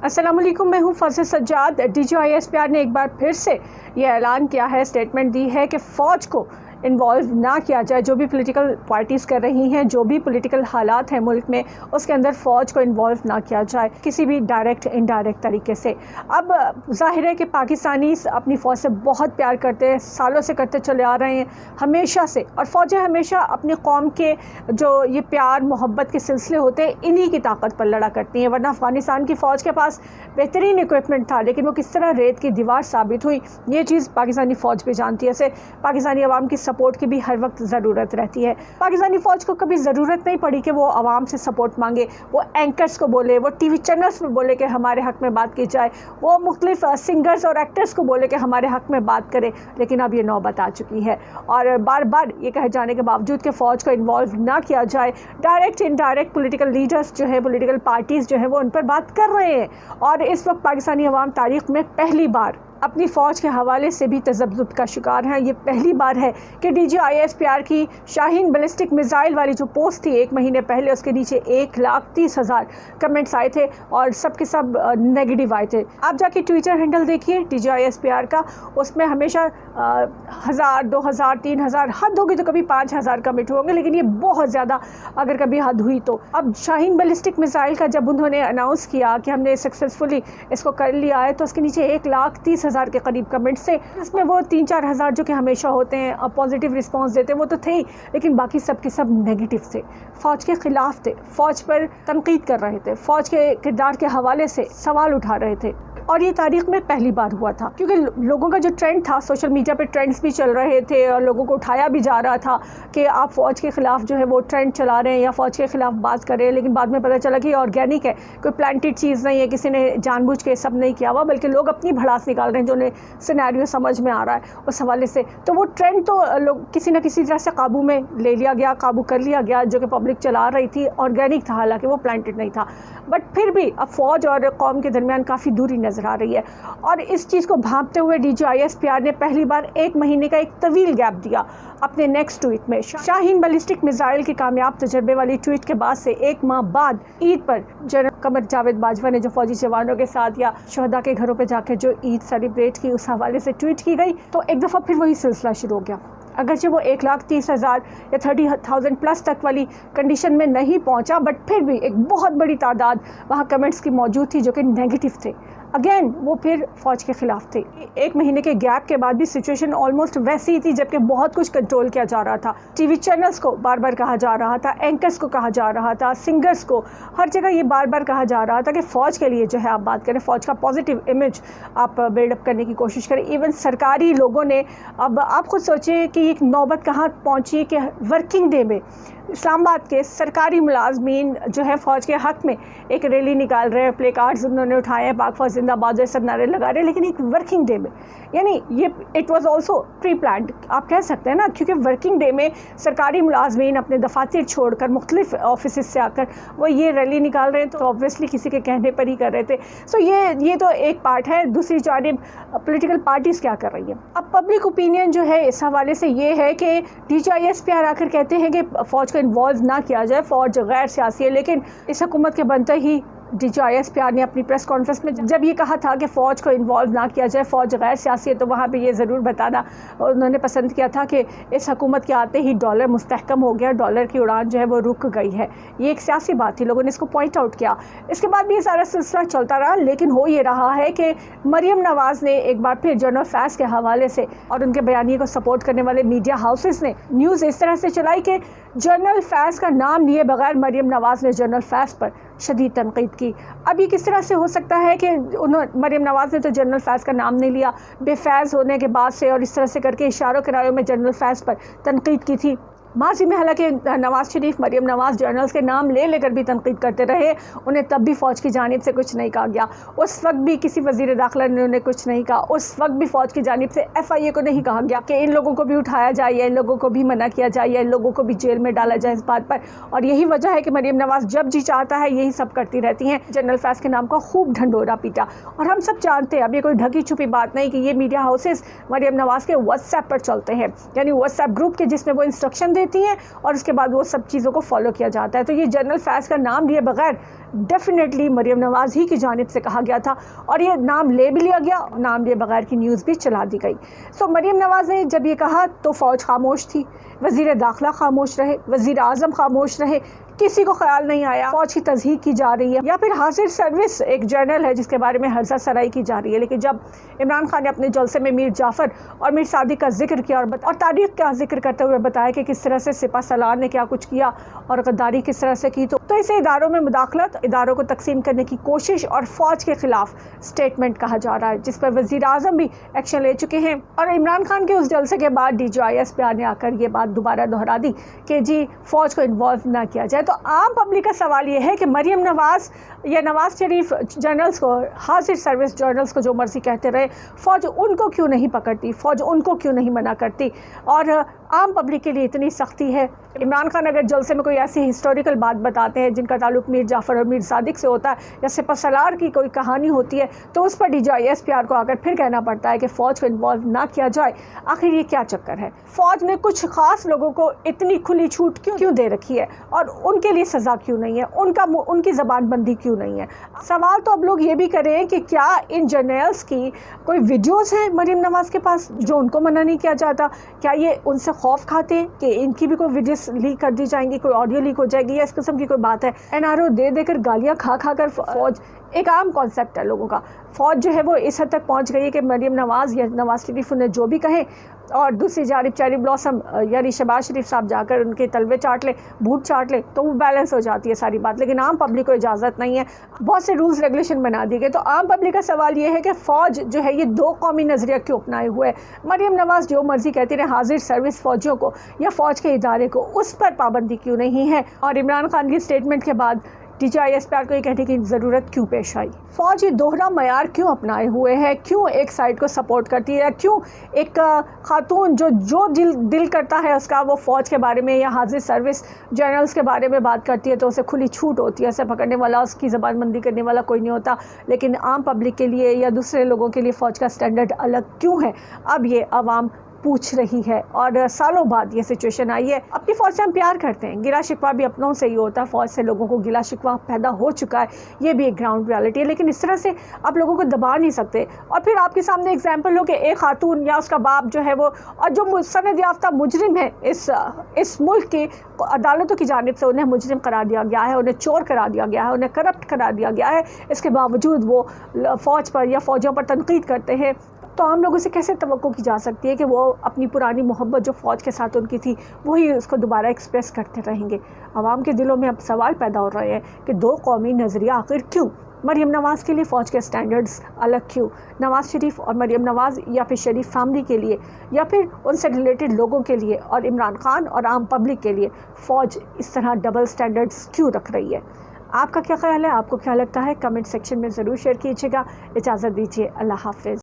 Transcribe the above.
अस्सलाम वालेकुम, मैं हूँ फजल सज्जाद। DGISPR ने एक बार फिर से ये ऐलान किया है, स्टेटमेंट दी है कि फ़ौज को इन्वॉल्व ना किया जाए। जो भी पॉलिटिकल पार्टीज़ कर रही हैं, जो भी पॉलिटिकल हालात हैं मुल्क में, उसके अंदर फ़ौज को इन्वॉल्व ना किया जाए किसी भी डायरेक्ट इनडायरेक्ट तरीके से। अब ज़ाहिर है कि पाकिस्तानी अपनी फ़ौज से बहुत प्यार करते हैं, सालों से करते चले आ रहे हैं हमेशा से, और फ़ौजें हमेशा अपनी कौम के जो ये प्यार मोहब्बत के सिलसिले होते हैं इन्हीं की ताकत पर लड़ा करती हैं। वरना अफ़गानिस्तान की फ़ौज के पास बेहतरीन इक्विपमेंट था, लेकिन वो किस तरह रेत की दीवार साबित हुई, ये चीज़ पाकिस्तानी फ़ौज भी जानती है। ऐसे पाकिस्तानी अवाम की सपोर्ट की भी हर वक्त ज़रूरत रहती है। पाकिस्तानी फ़ौज को कभी ज़रूरत नहीं पड़ी कि वो आवाम से सपोर्ट मांगे, वो एंकर्स को बोले, वो टीवी चैनल्स में बोले कि हमारे हक़ में बात की जाए, वो मुख्तलिफ सिंगर्स और एक्टर्स को बोले कि हमारे हक़ में बात करें। लेकिन अब ये नौबत आ चुकी है, और बार बार ये कहे जाने के बावजूद कि फ़ौज को इन्वॉल्व ना किया जाए, डायरेक्ट इनडायरेक्ट पॉलिटिकल लीडर्स जो है, पॉलिटिकल पार्टीज़ जो है, वो उन पर बात कर रहे हैं। और इस वक्त पाकिस्तानी अवाम तारीख़ में पहली बार अपनी फ़ौज के हवाले से भी तज़ब्ज़ुब का शिकार हैं। ये पहली बार है कि DGISPR की शाहीन बैलिस्टिक मिसाइल वाली जो पोस्ट थी 1 महीने पहले, उसके नीचे 1,30,000 कमेंट्स आए थे और सब के सब नेगेटिव आए थे। आप जाके ट्विटर हैंडल देखिए DGISPR का, उसमें हमेशा 1000, 2000, 3000, हद होगी तो कभी 5000 कमेंट होंगे, लेकिन ये बहुत ज़्यादा अगर कभी हद हुई तो। अब शाहीन बैलिस्टिक मिसाइल का जब उन्होंने अनाउंस किया कि हमने सक्सेसफुली इसको कर लिया है, तो उसके नीचे 1,30,000 के करीब कमेंट्स थे। इसमें वो 3-4 हज़ार जो कि हमेशा होते हैं पॉजिटिव रिस्पांस देते हैं, वो तो थे ही, लेकिन बाकी सब के सब नेगेटिव थे, फ़ौज के ख़िलाफ़ थे, फ़ौज पर तनकीद कर रहे थे, फ़ौज के किरदार के हवाले से सवाल उठा रहे थे। और ये तारीख़ में पहली बार हुआ था, क्योंकि लोगों का जो ट्रेंड था, सोशल मीडिया पे ट्रेंड्स भी चल रहे थे और लोगों को उठाया भी जा रहा था कि आप फ़ौज के ख़िलाफ़ जो है वो ट्रेंड चला रहे हैं या फ़ौज के ख़िलाफ़ बात कर रहे हैं। लेकिन बाद में पता चला कि ऑर्गेनिक है, कोई प्लांटेड चीज़ नहीं है, किसी ने जानबूझ के सब नहीं किया हुआ, बल्कि लोग अपनी भड़ास निकाल रहे हैं जो उन्हें सिनेरियो समझ में आ रहा है उस हवाले से। तो वो ट्रेंड तो लोग किसी न किसी तरह से काबू में ले लिया गया, काबू कर लिया गया, जो कि पब्लिक चला रही थी, ऑर्गेनिक था, हालांकि वो प्लांटेड नहीं था। बट फिर भी अब फ़ौज और कौम के दरमियान काफ़ी दूरी नज़र आ रही है, और इस चीज़ को भांपते हुए DGISPR ने पहली बार 1 महीने का एक तवील गैप दिया अपने नेक्स्ट ट्वीट में। शाहीन बैलिस्टिक मिसाइल की कामयाब तजर्बे वाली ट्वीट के बाद से 1 माह बाद ईद पर जनरल कमर जावेद बाजवा ने जो फौजी जवानों के साथ या शहदा के घरों पे जाकर जो ईद सेलिब्रेट की, उस हवाले से ट्वीट की गई, तो एक दफ़ा फिर वही सिलसिला शुरू हो गया। अगरचे वो 1,30,000 या 30,000 प्लस तक वाली कंडीशन में नहीं पहुंचा, बट फिर भी एक बहुत बड़ी तादाद वहाँ कमेंट्स की मौजूद थी जो कि नेगेटिव थे। अगेन वो फिर फ़ौज के ख़िलाफ़ थे। 1 महीने के गैप के बाद भी सिचुएशन ऑलमोस्ट वैसी ही थी, जबकि बहुत कुछ कंट्रोल किया जा रहा था। टीवी चैनल्स को बार बार कहा जा रहा था, एंकर्स को कहा जा रहा था, सिंगर्स को, हर जगह ये बार बार कहा जा रहा था कि फ़ौज के लिए जो है आप बात करें, फ़ौज का पॉजिटिव इमेज आप बिल्डअप करने की कोशिश करें। इवन सरकारी लोगों ने, अब आप खुद सोचिए कि एक नौबत कहाँ पहुँची कि वर्किंग डे में इस्लामाबाद के सरकारी मुलाजमीन जो है फ़ौज के हक़ में एक रैली निकाल रहे हैं, प्ले कार्ड्स उन्होंने उठाए हैं, पाक फ़ौज जिंदाबाद, सब नारे लगा रहे हैं, लेकिन एक वर्किंग डे में, यानी ये it was also pre planned आप कह सकते हैं ना, क्योंकि वर्किंग डे में सरकारी मुलाजमीन अपने दफातर छोड़कर मुख्तलिफ ऑफिस से आकर वो ये रैली निकाल रहे हैं, तो ऑब्वियसली किसी के कहने पर ही कर रहे थे। सो ये तो एक पार्ट है। दूसरी जानिब पॉलिटिकल पार्टीज़ क्या कर रही है। अब पब्लिक ओपिनियन जो है इस हवाले से ये है कि DGISPR आकर कहते हैं कि फ़ौज इन्वॉल्व ना किया जाए, फ़ौज गैर सियासी है, लेकिन इस हुकूमत के बनते ही DGISPR ने अपनी प्रेस कॉन्फ्रेंस में जब ये कहा था कि फ़ौज को इन्वॉल्व ना किया जाए, फ़ौज गैर सियासी है, तो वहाँ पे ये ज़रूर बताना उन्होंने पसंद किया था कि इस हुकूमत के आते ही डॉलर मुस्तहकम हो गया, डॉलर की उड़ान जो है वो रुक गई है। ये एक सियासी बात थी, लोगों ने इसको पॉइंट आउट किया। इसके बाद भी ये सारा सिलसिला चलता रहा, लेकिन हो ये रहा है कि मरियम नवाज़ ने एक बार फिर जनरल फैज़ के हवाले से और उनके बयानिए को सपोर्ट करने वाले मीडिया हाउसेस ने न्यूज़ इस तरह से चलाई कि जनरल फैज़ का नाम लिए बगैर मरियम नवाज़ ने जनरल फैज़ पर शदीद तनकीद की। अब ये किस तरह से हो सकता है कि मरियम नवाज़ ने तो जनरल फैज़ का नाम नहीं लिया, बेफैज़ होने के बाद से, और इस तरह से करके इशारों किरायों में जनरल फैज़ पर तनकीद की थी। माजी में हालांकि नवाज़ शरीफ मरियम नवाज़ जनरल्स के नाम ले लेकर भी तनकीद करते रहे, उन्हें तब भी फ़ौज की जानिब से कुछ नहीं कहा गया। उस वक्त भी किसी वज़ीर दाखिला ने उन्हें कुछ नहीं कहा। उस वक्त भी फ़ौज की जानिब से FIA को नहीं कहा गया कि इन लोगों को भी उठाया जाए या इन लोगों को भी मना किया जाए या इन लोगों को भी जेल में डाला जाए इस बात पर। और यही वजह है कि मरियम नवाज़ जब जी चाहता है यही सब करती रहती हैं। जनरल फैज़ के नाम का खूब ढंढोरा पीटा, और हम सब जानते हैं, अब ये कोई ढकी छुपी बात नहीं कि ये मीडिया हाउसेस मरियम नवाज़ के व्हाट्सएप पर चलते हैं, यानी व्हाट्सएप ग्रुप के जिसमें वो इंस्ट्रक्शन دیتی ہیں اور اس کے بعد وہ سب چیزوں کو فالو کیا جاتا ہے. تو یہ جنرل فیض کا نام لیے بغیر ڈیفینیٹلی مریم نواز ہی کی جانب سے کہا گیا تھا اور یہ نام لے بھی لیا گیا, نام لیے بغیر کی نیوز بھی چلا دی گئی. سو مریم نواز نے جب یہ کہا تو فوج خاموش تھی, وزیر داخلہ خاموش رہے, وزیر اعظم خاموش رہے, کسی کو خیال نہیں آیا فوج کی تضحیک کی جا رہی ہے. یا پھر حاضر سروس ایک جرنل ہے جس کے بارے میں ہرزہ سرائی کی جا رہی ہے, لیکن جب عمران خان نے اپنے جلسے میں میر جعفر اور میر صادق کا ذکر کیا اور تاریخ کا ذکر کرتے ہوئے بتایا کہ کس طرح سے سپہ سالار نے کیا کچھ کیا اور غداری کس طرح سے کی, تو اسے اداروں میں مداخلت, اداروں کو تقسیم کرنے کی کوشش اور فوج کے خلاف سٹیٹمنٹ کہا جا رہا ہے, جس پر وزیر اعظم بھی ایکشن لے چکے ہیں. اور عمران خان کے اس جلسے کے بعد DGISPR نے آ کر یہ بات دوبارہ دہرا دی کہ جی فوج کو انوالو نہ کیا جائے. تو عام پبلک کا سوال یہ ہے کہ مریم نواز یا نواز شریف جرنلز کو, حاضر سروس جرنلز کو جو مرضی کہتے رہے, فوج ان کو کیوں نہیں پکڑتی, فوج ان کو کیوں نہیں منع کرتی, اور عام پبلک کے لیے اتنی سختی ہے. عمران خان اگر جلسے میں کوئی ایسی ہسٹوریکل بات بتاتے ہیں جن کا تعلق میر جعفر اور میر صادق سے ہوتا ہے یا سپہ سالار کی کوئی کہانی ہوتی ہے, تو اس پر DGISPR کو آ کر پھر کہنا پڑتا ہے کہ فوج کو انوالو نہ کیا جائے. آخر یہ کیا چکر ہے؟ فوج نے کچھ خاص لوگوں کو اتنی کھلی چھوٹ کیوں دے رکھی ہے اور ان کے لیے سزا کیوں نہیں ہے, ان کی زبان بندی کیوں نہیں ہے؟ سوال تو اب لوگ یہ بھی کریں کہ کیا ان جرنلز کی کوئی ویڈیوز ہیں مریم نواز کے پاس جو ان کو منع نہیں کیا جاتا؟ کیا یہ ان سے خوف کھاتے ہیں کہ ان کی بھی کوئی ویڈیوز لیک کر دی جائیں گی, کوئی آڈیو لیک ہو جائے گی, یا اس قسم کی کوئی بات ہے؟ NRO دے کر گالیاں کھا کر فوج, ایک عام کانسیپٹ ہے لوگوں کا, فوج جو ہے وہ اس حد تک پہنچ گئی ہے کہ مریم نواز یا نواز شریف انہیں جو بھی کہیں اور دوسری جانب چیری بلاسم یعنی شہباز شریف صاحب جا کر ان کے تلوے چاٹ لے, بھوت چاٹ لے, تو وہ بیلنس ہو جاتی ہے ساری بات. لیکن عام پبلک کو اجازت نہیں ہے, بہت سے رولز ریگولیشن بنا دی گئے. تو عام پبلک کا سوال یہ ہے کہ فوج جو ہے یہ دو قومی نظریہ کیوں اپنائے ہوئے؟ مریم نواز جو مرضی کہتی رہے حاضر سروس فوجیوں کو یا فوج کے ادارے کو, اس پر پابندی کیوں نہیں ہے؟ اور عمران خان کی سٹیٹمنٹ کے بعد DGISPR کو یہ کہنے کی ضرورت کیوں پیش آئی؟ فوج یہ دوہرا معیار کیوں اپنائے ہوئے ہے؟ کیوں ایک سائڈ کو سپورٹ کرتی ہے؟ کیوں ایک خاتون جو دل کرتا ہے اس کا وہ فوج کے بارے میں یا حاضر سروس جرنلز کے بارے میں بات کرتی ہے تو اسے کھلی چھوٹ ہوتی ہے, اسے پکڑنے والا, اس کی زبان بندی کرنے والا کوئی نہیں ہوتا. لیکن عام پبلک کے لیے یا دوسرے لوگوں کے لیے فوج کا سٹینڈرڈ الگ کیوں ہے؟ اب یہ عوام پوچھ رہی ہے, اور سالوں بعد یہ سچویشن آئی ہے. اپنی فوج سے ہم پیار کرتے ہیں, گلا شکوہ بھی اپنوں سے ہی ہوتا ہے, فوج سے لوگوں کو گلا شکوہ پیدا ہو چکا ہے, یہ بھی ایک گراؤنڈ ریالٹی ہے. لیکن اس طرح سے آپ لوگوں کو دبا نہیں سکتے. اور پھر آپ کے سامنے ایگزامپل ہو کہ ایک خاتون یا اس کا باپ جو ہے وہ, اور جو سند یافتہ مجرم ہے اس ملک کی عدالتوں کی جانب سے انہیں مجرم قرار دیا گیا ہے, انہیں چور قرار دیا گیا ہے, انہیں کرپٹ قرار دیا گیا ہے, اس کے باوجود وہ فوج پر یا فوجیوں پر تنقید کرتے ہیں. تو عام لوگوں سے کیسے توقع کی جا سکتی ہے کہ وہ اپنی پرانی محبت جو فوج کے ساتھ ان کی تھی وہی اس کو دوبارہ ایکسپریس کرتے رہیں گے؟ عوام کے دلوں میں اب سوال پیدا ہو رہے ہیں کہ دو قومی نظریہ آخر کیوں؟ مریم نواز کے لیے فوج کے سٹینڈرڈز الگ کیوں؟ نواز شریف اور مریم نواز یا پھر شریف فیملی کے لیے یا پھر ان سے ریلیٹڈ لوگوں کے لیے اور عمران خان اور عام پبلک کے لیے فوج اس طرح ڈبل سٹینڈرڈز کیوں رکھ رہی ہے؟ آپ کا کیا خیال ہے؟ آپ کو کیا لگتا ہے؟ کمنٹ سیکشن میں ضرور شیئر کیجیے گا. اجازت دیجیے, اللہ حافظ.